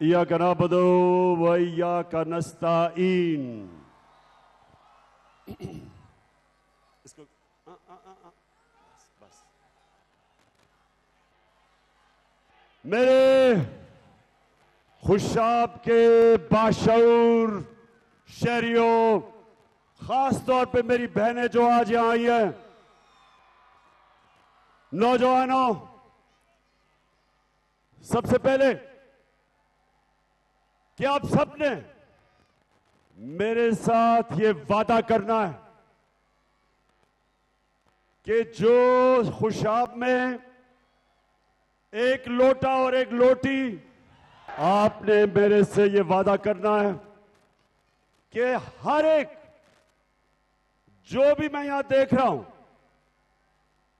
इय्याक नअबुदु व इय्याक नस्तईन। इसको बस। मेरे खुशाब के बाशऊर शहरियों, खास तौर पे मेरी बहनें जो आज यहां आई हैं, नौजवानों, सबसे पहले कि आप सबने मेरे साथ ये वादा करना है कि जो खुशाब में एक लोटा और एक लोटी, आपने मेरे से ये वादा करना है कि हर एक जो भी मैं यहां देख रहा हूं,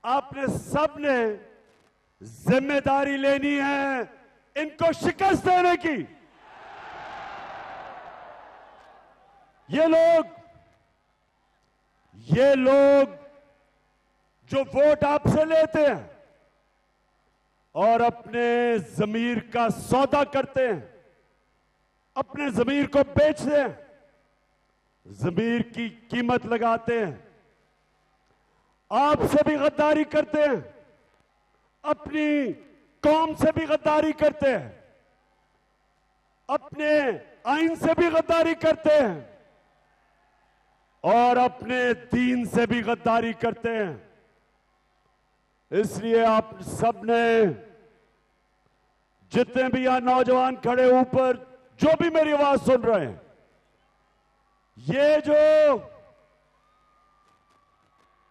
आपने सबने जिम्मेदारी लेनी है इनको शिकस्त देने की। ये लोग जो वोट आपसे लेते हैं और अपने जमीर का सौदा करते हैं, अपने जमीर को बेचते हैं, जमीर की कीमत लगाते हैं, आपसे भी गद्दारी करते हैं, अपनी कौम से भी गद्दारी करते हैं, अपने आइन से भी गद्दारी करते हैं और अपने दीन से भी गद्दारी करते हैं। इसलिए आप सबने, जितने भी यहां नौजवान खड़े ऊपर, जो भी मेरी आवाज सुन रहे हैं,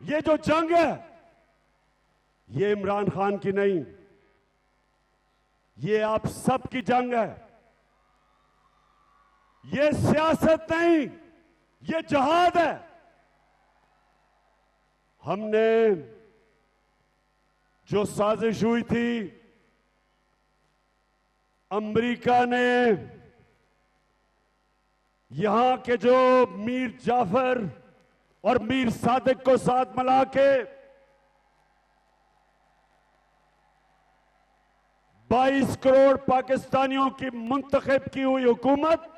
ये जो जंग है, ये इमरान खान की नहीं, ये आप सब की जंग है। ये सियासत नहीं, ये जहाद है। हमने जो साजिश हुई थी, अमेरिका ने यहां के जो मीर जाफर और मीर सादिक को साथ मिला के 22 करोड़ पाकिस्तानियों की मुंतखब की हुई हुकूमत,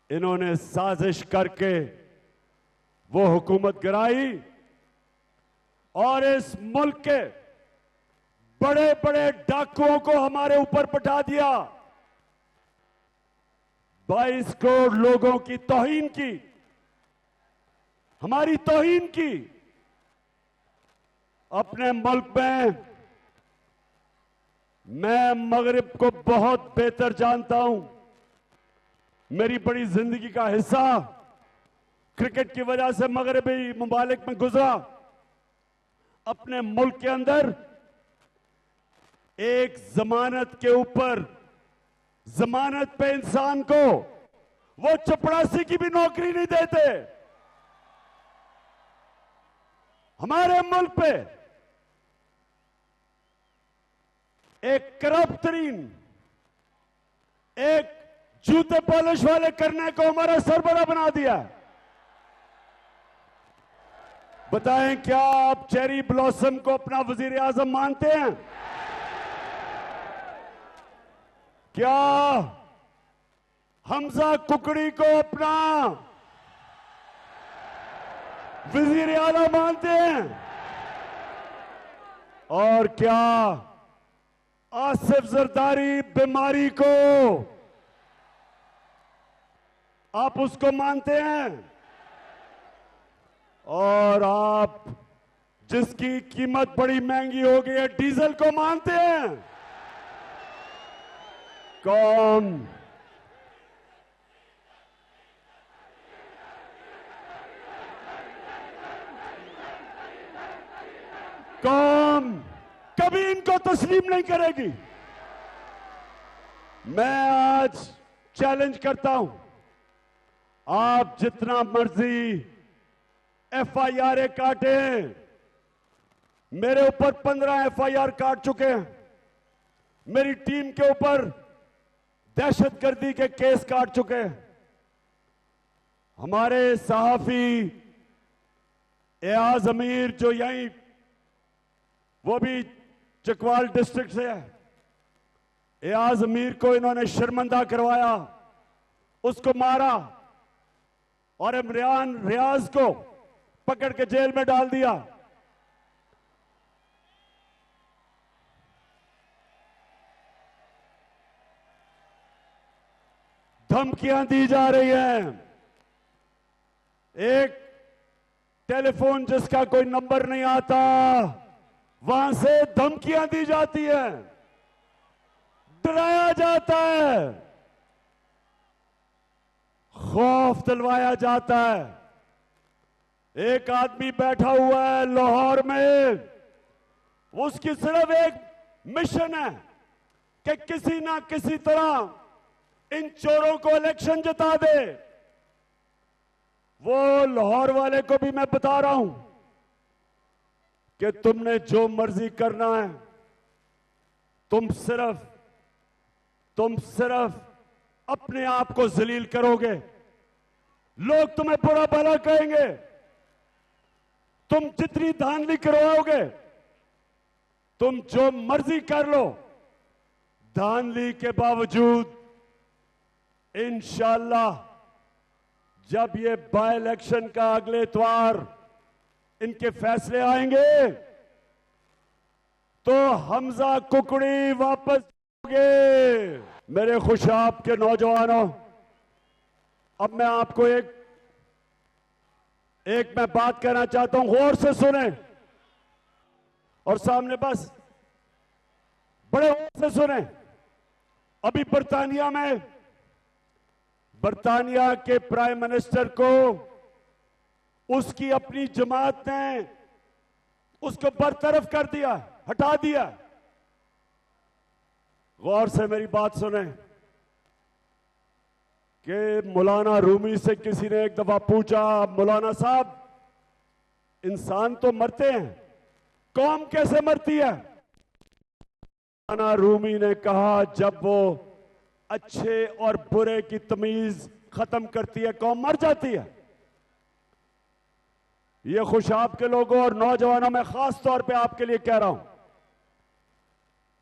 इन्होंने साजिश करके वो हुकूमत गिराई और इस मुल्क के बड़े बड़े डाकुओं को हमारे ऊपर पटा दिया। 22 करोड़ लोगों की तौहीन की, हमारी तौहीन की। अपने मुल्क में मैं मगरिब को बहुत बेहतर जानता हूं। मेरी बड़ी जिंदगी का हिस्सा क्रिकेट की वजह से मगरबी मुमालिक में गुजरा। अपने मुल्क के अंदर एक जमानत के ऊपर, जमानत पे इंसान को वो चपरासी की भी नौकरी नहीं देते। हमारे मुल्क पे एक करप्ट तरीन, एक जूते पॉलिश वाले करने को हमारा सरबरा बना दिया। बताएं, क्या आप चेरी ब्लॉसम को अपना वजीर आजम मानते हैं? क्या हमजा कुकड़ी को अपना वजीर आला मानते हैं? और क्या आसिफ जरदारी बीमारी को आप उसको मानते हैं? और आप जिसकी कीमत बड़ी महंगी हो गई है, डीजल को मानते हैं? कौन कभी इनको तस्लीम नहीं करेगी। मैं आज चैलेंज करता हूं, आप जितना मर्जी एफआईआर काटे, मेरे ऊपर 15 एफआईआर काट चुके हैं, मेरी टीम के ऊपर दहशतगर्दी के केस काट चुके हैं। हमारे सहाफी एयाज अमीर जो यहीं, वो भी चकवाल डिस्ट्रिक्ट से है, एयाज मीर को इन्होंने शर्मिंदा करवाया, उसको मारा और इमरान रियाज को पकड़ के जेल में डाल दिया। धमकियां दी जा रही हैं। एक टेलीफोन जिसका कोई नंबर नहीं आता, वहां से धमकियां दी जाती हैं, डराया जाता है, खौफ दिलवाया जाता है। एक आदमी बैठा हुआ है लाहौर में, उसकी सिर्फ एक मिशन है कि किसी ना किसी तरह इन चोरों को इलेक्शन जिता दे। वो लाहौर वाले को भी मैं बता रहा हूं कि तुमने जो मर्जी करना है, तुम सिर्फ अपने आप को जलील करोगे, लोग तुम्हें बुरा भला कहेंगे, तुम जितनी धांधली करवाओगे, तुम जो मर्जी कर लो, धांधली के बावजूद इंशाअल्लाह जब ये बाय इलेक्शन का अगले इतवार इनके फैसले आएंगे तो हमजा कुकड़ी वापस जाओगे। मेरे खुशाब के नौजवानों, अब मैं आपको एक मैं बात कहना चाहता हूं, गौर से सुने और सामने बस बड़े गौर से सुने। अभी बर्तानिया के प्राइम मिनिस्टर को उसकी अपनी जमात ने उसको बरतरफ कर दिया, हटा दिया। गौर से मेरी बात सुने कि मौलाना रूमी से किसी ने एक दफा पूछा, मौलाना साहब इंसान तो मरते हैं, कौम कैसे मरती है? मौलाना रूमी ने कहा, जब वो अच्छे और बुरे की तमीज खत्म करती है, कौम मर जाती है। ये खुशाब के लोगों और नौजवानों में खास तौर पे आपके लिए कह रहा हूं,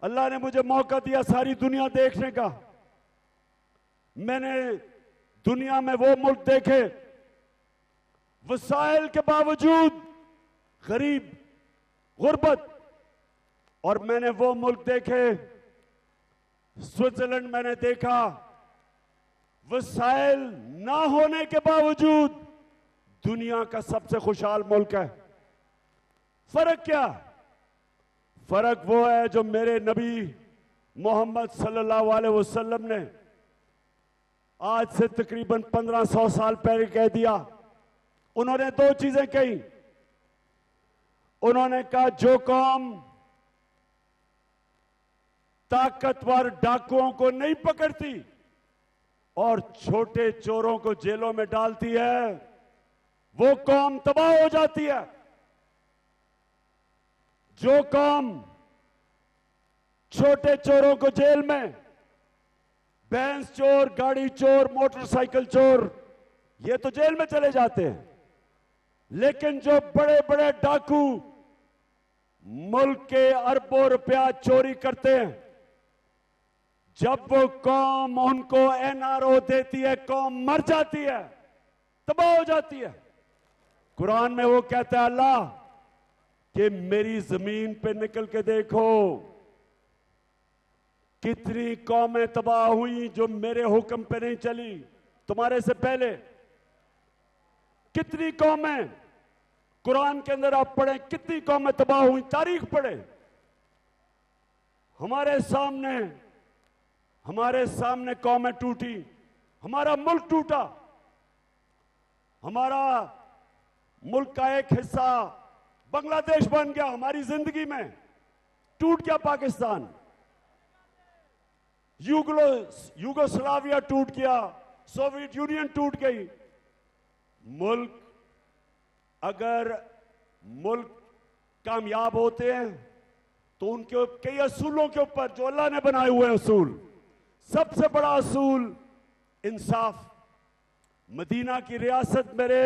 अल्लाह ने मुझे मौका दिया सारी दुनिया देखने का। मैंने दुनिया में वो मुल्क देखे वसाइल के बावजूद गरीब, गुर्बत, और मैंने वो मुल्क देखे, स्विट्जरलैंड मैंने देखा, वसाइल ना होने के बावजूद दुनिया का सबसे खुशहाल मुल्क है। फर्क क्या? फर्क वो है जो मेरे नबी मोहम्मद सल्लल्लाहु अलैहि वसल्लम ने आज से तकरीबन 1500 साल पहले कह दिया। उन्होंने दो चीजें कही। उन्होंने कहा, जो कौम ताकतवर डाकुओं को नहीं पकड़ती और छोटे चोरों को जेलों में डालती है, वो कौम तबाह हो जाती है। जो कौम छोटे चोरों को जेल में, भैंस चोर, गाड़ी चोर, मोटरसाइकिल चोर, ये तो जेल में चले जाते हैं, लेकिन जो बड़े बड़े डाकू मुल्क के अरबों रुपया चोरी करते हैं, जब वो कौम उनको एनआरओ देती है, कौम मर जाती है, तबाह हो जाती है। कुरान में वो कहता है अल्लाह कि मेरी जमीन पे निकल के देखो कितनी कौमें तबाह हुई जो मेरे हुक्म पे नहीं चली। तुम्हारे से पहले कितनी कौमें, कुरान के अंदर आप पढ़ें कितनी कौमें तबाह हुई, तारीख पढ़ें। हमारे सामने कौमें टूटी, हमारा मुल्क टूटा, हमारा मुल्क का एक हिस्सा बांग्लादेश बन गया, हमारी जिंदगी में टूट गया पाकिस्तान, यूगोस्लाविया टूट गया, सोवियत यूनियन टूट गई। अगर मुल्क कामयाब होते हैं तो उनके कई असूलों के ऊपर जो अल्लाह ने बनाए हुए असूल, सबसे बड़ा असूल इंसाफ। मदीना की रियासत मेरे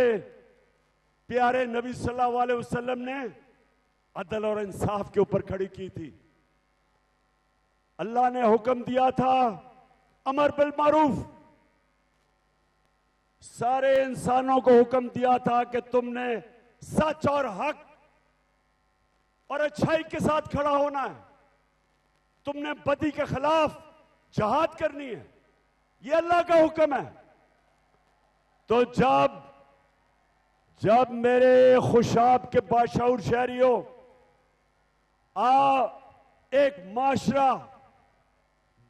प्यारे नबी सल्लल्लाहु अलैहि वसल्लम ने अदल और इंसाफ के ऊपर खड़ी की थी। अल्लाह ने हुक्म दिया था अमर बिल मारूफ, सारे इंसानों को हुक्म दिया था कि तुमने सच और हक और अच्छाई के साथ खड़ा होना है, तुमने बदी के खिलाफ जहाद करनी है। यह अल्लाह का हुक्म है। तो जब मेरे खुशाब के बाशऊर शहरियों एक माशरा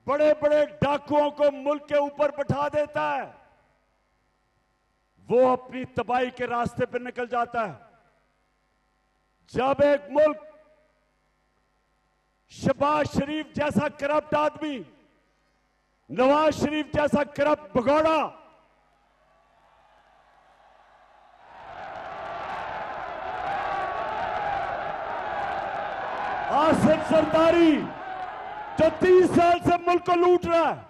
बड़े बड़े डाकुओं को मुल्क के ऊपर बैठा देता है, वो अपनी तबाही के रास्ते पर निकल जाता है। जब एक मुल्क शहबाज शरीफ जैसा करप्ट आदमी, नवाज शरीफ जैसा करप्ट भगोड़ा आसिफ जरदारी जो 30 साल से मुल्क को लूट रहा है,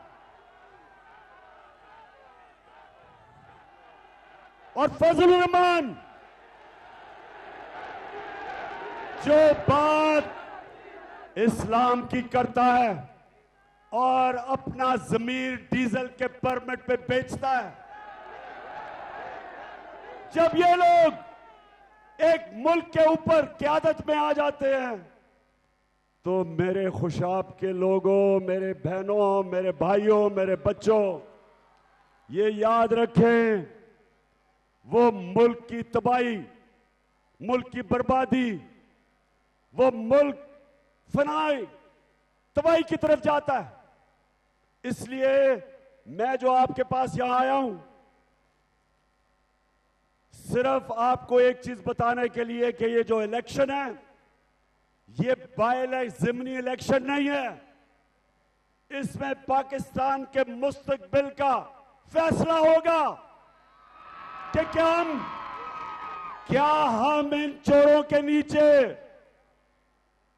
और फजलुर रहमान जो बात इस्लाम की करता है और अपना जमीर डीजल के परमिट पे बेचता है, जब ये लोग एक मुल्क के ऊपर क़यादत में आ जाते हैं, तो मेरे खुशाब के लोगों, मेरे बहनों, मेरे भाइयों, मेरे बच्चों, ये याद रखें, वो मुल्क की तबाही, मुल्क की बर्बादी, वो मुल्क फनाई तबाही की तरफ जाता है। इसलिए मैं जो आपके पास यहां आया हूं, सिर्फ आपको एक चीज बताने के लिए कि ये जो इलेक्शन है, ये बाय ज़िमनी इलेक्शन नहीं है। इसमें पाकिस्तान के मुस्तकबिल का फैसला होगा कि क्या हम इन चोरों के नीचे,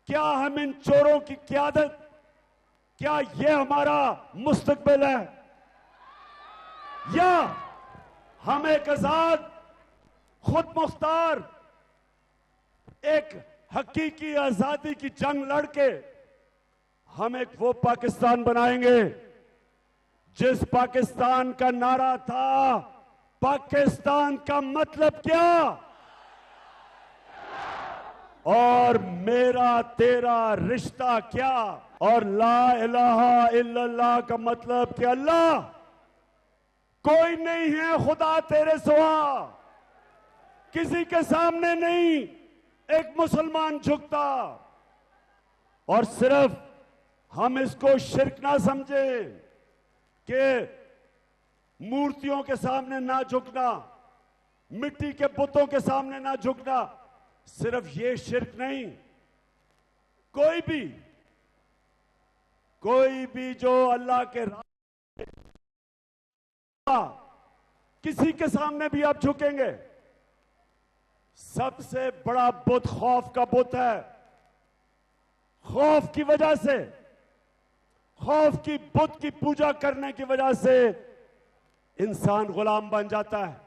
क्या हम इन चोरों की क़यादत, क्या ये हमारा मुस्तकबिल है, या हम एक आजाद, खुद मुख्तार, एक हकीकी आजादी की जंग लड़के हम एक वो पाकिस्तान बनाएंगे जिस पाकिस्तान का नारा था, पाकिस्तान का मतलब क्या, और मेरा तेरा रिश्ता क्या, और ला इलाहा इल्लल्लाह का मतलब कि अल्लाह कोई नहीं है खुदा तेरे सिवा, किसी के सामने नहीं एक मुसलमान झुकता। और सिर्फ हम इसको शिर्क ना समझें कि मूर्तियों के सामने ना झुकना, मिट्टी के बुतों के सामने ना झुकना, सिर्फ ये शिर्क नहीं, कोई भी जो अल्लाह के किसी के सामने भी आप झुकेंगे, सबसे बड़ा बुत खौफ का बुत है। खौफ की वजह से, खौफ की बुत की पूजा करने की वजह से इंसान गुलाम बन जाता है।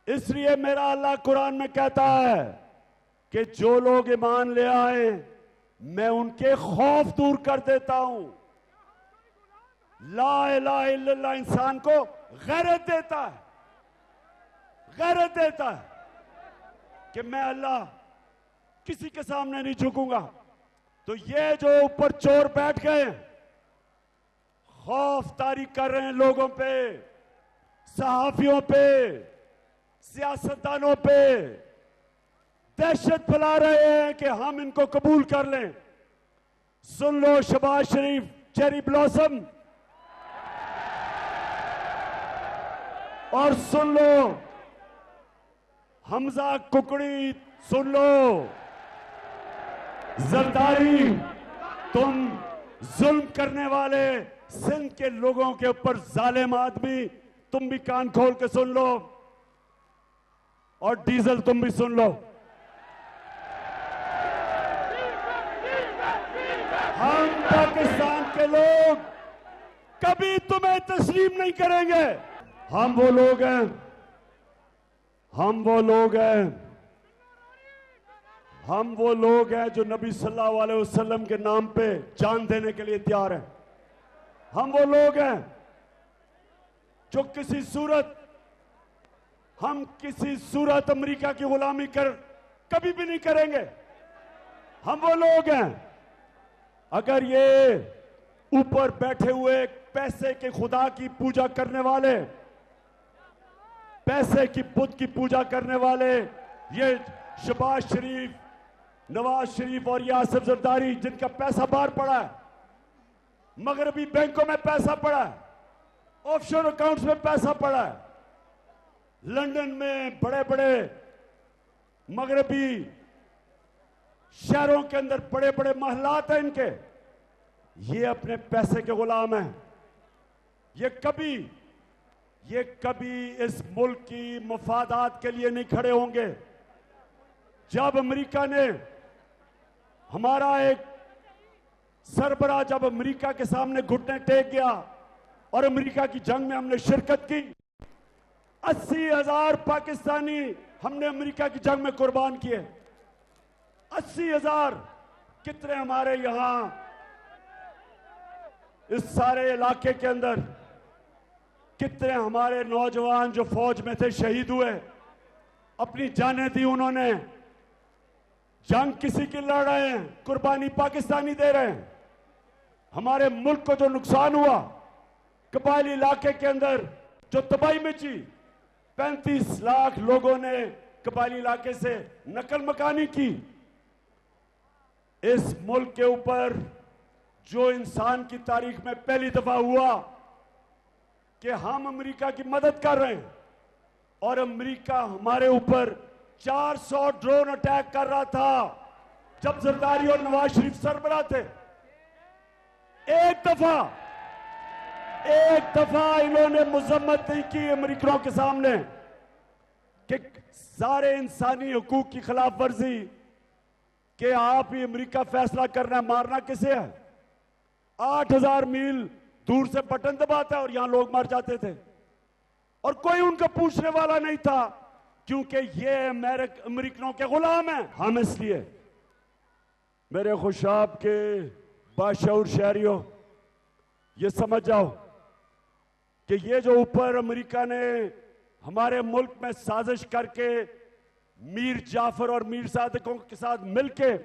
इसलिए मेरा अल्लाह कुरान में कहता है कि जो लोग ईमान ले आए, मैं उनके खौफ दूर कर देता हूं। ला इलाहा इल्लल्लाह इंसान को गैरत देता है, गैरत देता है कि मैं अल्लाह किसी के सामने नहीं झुकूंगा। तो ये जो ऊपर चोर बैठ गए, खौफ तारी कर रहे हैं लोगों पे, सहाफियों पे, सियासतदानों पे, दहशत फैला रहे हैं कि हम इनको कबूल कर लें। सुन लो शहबाज शरीफ चेरी ब्लॉसम, और सुन लो हमजा कुकड़ी, सुन लो जरदारी, तुम जुल्म करने वाले सिंध के लोगों के ऊपर जालिम आदमी, तुम भी कान खोल के सुन लो, और डीजल तुम भी सुन लो। हम पाकिस्तान के लोग कभी तुम्हें तस्लीम नहीं करेंगे। हम वो लोग हैं हम वो लोग हैं जो नबी सल्लल्लाहु अलैहि वसल्लम के नाम पे जान देने के लिए तैयार हैं। हम वो लोग हैं जो किसी सूरत अमेरिका की गुलामी कभी भी नहीं करेंगे। हम वो लोग हैं, अगर ये ऊपर बैठे हुए पैसे के खुदा की पूजा करने वाले, पैसे की बुत की पूजा करने वाले, ये शहबाज शरीफ, नवाज शरीफ और ये आसिफ जरदारी, जिनका पैसा बाहर पड़ा है, मगरबी बैंकों में पैसा पड़ा है, ऑफशोर अकाउंट्स में पैसा पड़ा है, लंदन में बड़े बड़े मगरबी शहरों के अंदर बड़े बड़े महलात हैं इनके, ये अपने पैसे के गुलाम हैं। ये कभी इस मुल्क की मफादात के लिए नहीं खड़े होंगे। जब अमेरिका ने हमारा एक सरबराह जब अमेरिका के सामने घुटने टेक गया और अमेरिका की जंग में हमने शिरकत की, 80,000 पाकिस्तानी हमने अमेरिका की जंग में कुर्बान किए। 80,000 कितने हमारे यहां इस सारे इलाके के अंदर कितने हमारे नौजवान जो फौज में थे शहीद हुए, अपनी जानें दी उन्होंने। जंग किसी की लड़ रहे हैं, कुर्बानी पाकिस्तानी दे रहे हैं। हमारे मुल्क को जो नुकसान हुआ, कबायली इलाके के अंदर जो तबाही मची, 35 लाख लोगों ने कबायली इलाके से नकल मकानी की। इस मुल्क के ऊपर जो इंसान की तारीख में पहली दफा हुआ कि हम अमेरिका की मदद कर रहे हैं और अमेरिका हमारे ऊपर 400 ड्रोन अटैक कर रहा था जब जरदारी और नवाज शरीफ सरबराह थे। एक दफा इन्होंने मजम्मत नहीं की अमेरिकनों के सामने कि सारे इंसानी हुकूक की खिलाफ वर्जी कि आप ही अमेरिका फैसला करना है मारना किसे है। 8,000 मील दूर से बटन दबाता है और यहां लोग मर जाते थे और कोई उनका पूछने वाला नहीं था, क्योंकि ये अमेरिकनों के गुलाम हैं। हम इसलिए मेरे खुशाब के बाशऊर शहरियों, ये समझ जाओ कि ये जो ऊपर अमेरिका ने हमारे मुल्क में साजिश करके मीर जाफर और मीर सादिकों के साथ मिलके,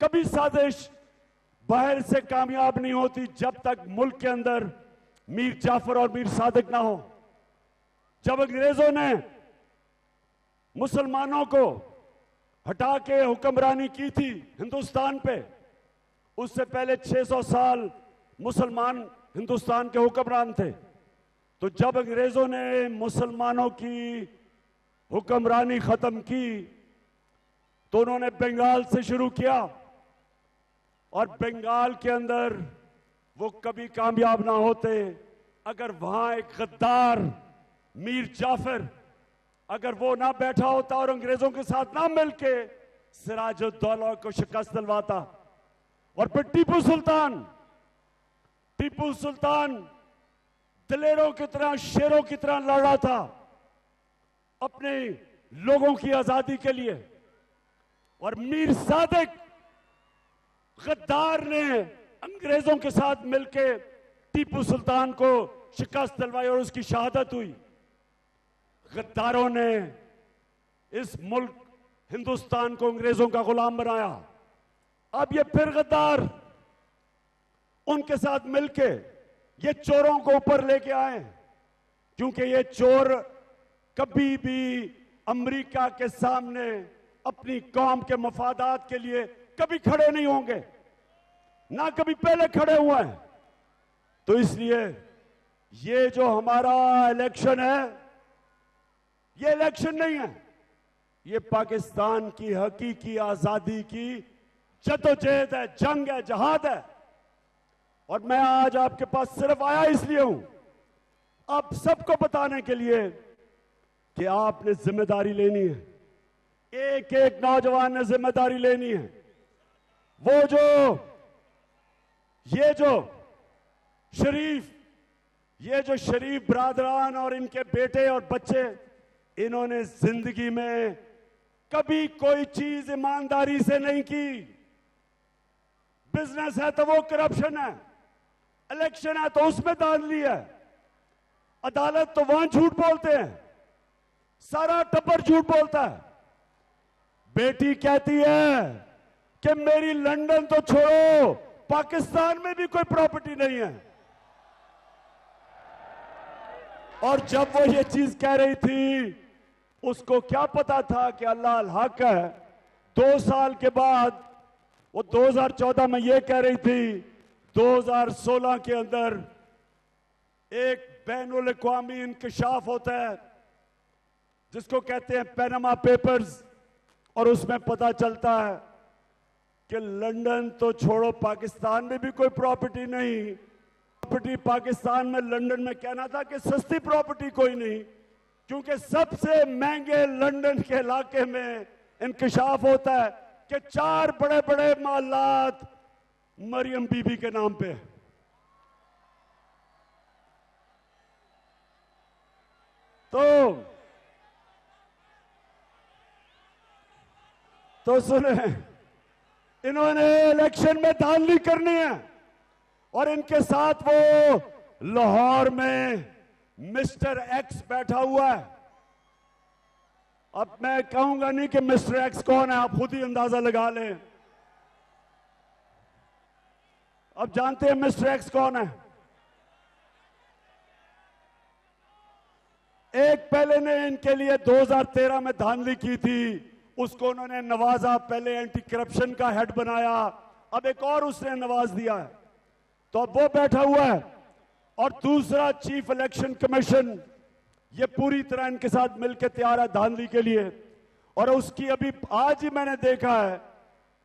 कभी साजिश बाहर से कामयाब नहीं होती जब तक मुल्क के अंदर मीर जाफर और मीर सादिक ना हो। जब अंग्रेजों ने मुसलमानों को हटा के हुक्मरानी की थी हिंदुस्तान पे, उससे पहले 600 साल मुसलमान हिंदुस्तान के हुक्मरान थे। तो जब अंग्रेजों ने मुसलमानों की हुक्मरानी खत्म की तो उन्होंने बंगाल से शुरू किया और बंगाल के अंदर वो कभी कामयाब ना होते अगर वहां एक गद्दार मीर जाफर अगर वो ना बैठा होता और अंग्रेजों के साथ ना मिलके सिराजुद्दौला को शिकस्त दिलवाता। और फिर टीपू सुल्तान दिलेरों की तरह, शेरों की तरह लड़ रहा था अपने लोगों की आजादी के लिए। और मीर सादिक गद्दार ने अंग्रेजों के साथ मिलकर टीपू सुल्तान को शिकस्त दिलवाई और उसकी शहादत हुई। गद्दारों ने इस मुल्क हिंदुस्तान को अंग्रेजों का गुलाम बनाया। अब ये फिर गद्दार उनके साथ मिलके ये चोरों को ऊपर लेके आए, क्योंकि ये चोर कभी भी अमेरिका के सामने अपनी कौम के मफादात के लिए कभी खड़े नहीं होंगे, ना कभी पहले खड़े हुए हैं। तो इसलिए ये जो हमारा इलेक्शन है, ये इलेक्शन नहीं है, ये पाकिस्तान की हकीकी आजादी की जद्दोजहद है, जंग है, जहाद है। और मैं आज आपके पास सिर्फ आया इसलिए हूं, आप सबको बताने के लिए कि आपने जिम्मेदारी लेनी है। एक एक नौजवान ने जिम्मेदारी लेनी है। वो जो शरीफ बरादरान और इनके बेटे और बच्चे, इन्होंने जिंदगी में कभी कोई चीज ईमानदारी से नहीं की। बिजनेस है तो वो करप्शन है, इलेक्शन है तो उसमें धांधली है, अदालत तो वहां झूठ बोलते हैं, सारा टब्बर झूठ बोलता है। बेटी कहती है कि मेरी लंदन तो छोड़ो, पाकिस्तान में भी कोई प्रॉपर्टी नहीं है। और जब वो ये चीज कह रही थी, उसको क्या पता था कि अल्लाह अल हक है। 2 साल के बाद वो 2014 में ये कह रही थी, 2016 के अंदर एक बैनुल अक़वामी इंकशाफ होता है जिसको कहते हैं पैनामा पेपर्स, और उसमें पता चलता है कि लंदन तो छोड़ो, पाकिस्तान में भी कोई प्रॉपर्टी नहीं। प्रॉपर्टी पाकिस्तान में, लंदन में कहना था कि सस्ती प्रॉपर्टी कोई नहीं, क्योंकि सबसे महंगे लंदन के इलाके में इंकशाफ होता है कि 4 बड़े बड़े महलात मरियम बीबी के नाम पे। तो सुने, इन्होंने इलेक्शन में धांधली करनी है और इनके साथ वो लाहौर में मिस्टर एक्स बैठा हुआ है। अब मैं कहूंगा नहीं कि मिस्टर एक्स कौन है, आप खुद ही अंदाजा लगा लें। अब जानते हैं मिस्टर एक्स कौन है? एक पहले ने इनके लिए 2013 में धांधली की थी, उसको उन्होंने नवाजा, पहले एंटी करप्शन का हेड बनाया, अब एक और उसने नवाज दिया है, तो अब वो बैठा हुआ है। और दूसरा चीफ इलेक्शन कमीशन, ये पूरी तरह इनके साथ मिलकर तैयार है धांधली के लिए। और उसकी अभी आज ही मैंने देखा है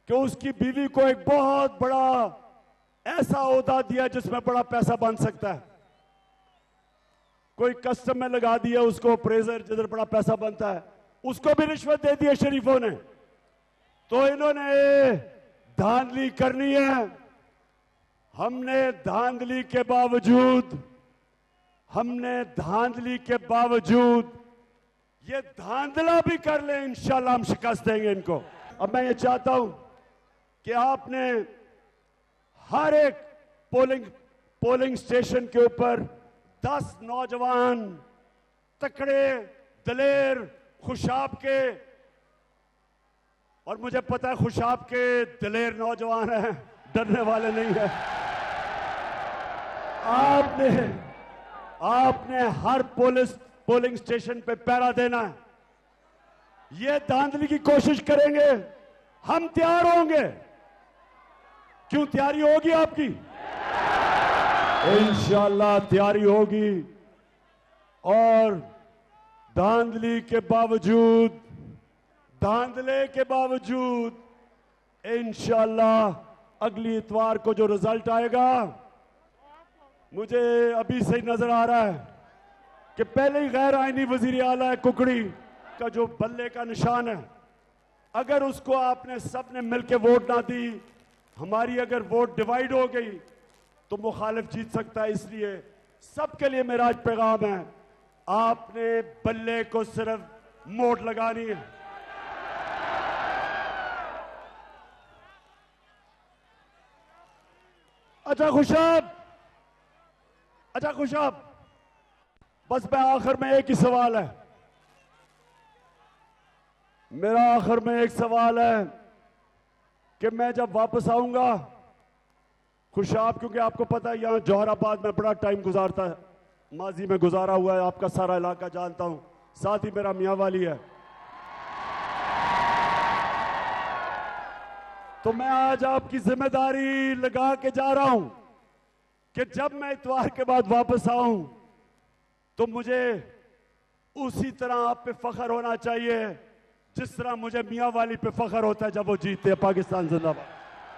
कि उसकी बीवी को एक बहुत बड़ा ऐसा ओहदा दिया जिसमें बड़ा पैसा बन सकता है। कोई कस्टम में लगा दिया उसको, अप्रेजर, जिधर बड़ा पैसा बनता है, उसको भी रिश्वत दे दी है शरीफों ने। तो इन्होंने धांधली करनी है। हमने धांधली के बावजूद ये धांधला भी कर ले, इंशाल्लाह हम शिकस्त देंगे इनको। अब मैं ये चाहता हूं कि आपने हर एक पोलिंग स्टेशन के ऊपर 10 नौजवान तकड़े, दलेर, खुशाब के, और मुझे पता है खुशाब के दलेर नौजवान हैं, डरने वाले नहीं है। आपने हर पोलिंग स्टेशन पे पहरा देना है। ये धांधली की कोशिश करेंगे, हम तैयार होंगे। क्यों तैयारी होगी आपकी? इंशाल्लाह तैयारी होगी। और धांधले के बावजूद इंशाल्लाह अगली इतवार को जो रिजल्ट आएगा, मुझे अभी से नजर आ रहा है कि पहले ही गैर आईनी वजीर आला है कुकड़ी का जो बल्ले का निशान है, अगर उसको आपने सबने मिलकर वोट ना दी, हमारी अगर वोट डिवाइड हो गई तो मुखालिफ जीत सकता है। इसलिए सबके लिए मेरा आज पैगाम है, आपने बल्ले को सिर्फ मोट लगानी है। अच्छा खुशाब, बस मैं आखिर में एक ही सवाल है, मेरा आखिर में एक सवाल है कि मैं जब वापस आऊंगा, खुशाब, क्योंकि आपको पता है यहां जौहराबाद में बड़ा टाइम गुजारता है, माजी में गुजारा हुआ है, आपका सारा इलाका जानता हूं, साथ ही मेरा मियां वाली है। तो मैं आज आपकी जिम्मेदारी लगा के जा रहा हूं कि जब मैं इतवार के बाद वापस आऊं तो मुझे उसी तरह आप पे फख्र होना चाहिए जिस तरह मुझे मियां वाली पे फख्र होता है जब वो जीतते हैं। पाकिस्तान जिंदाबाद।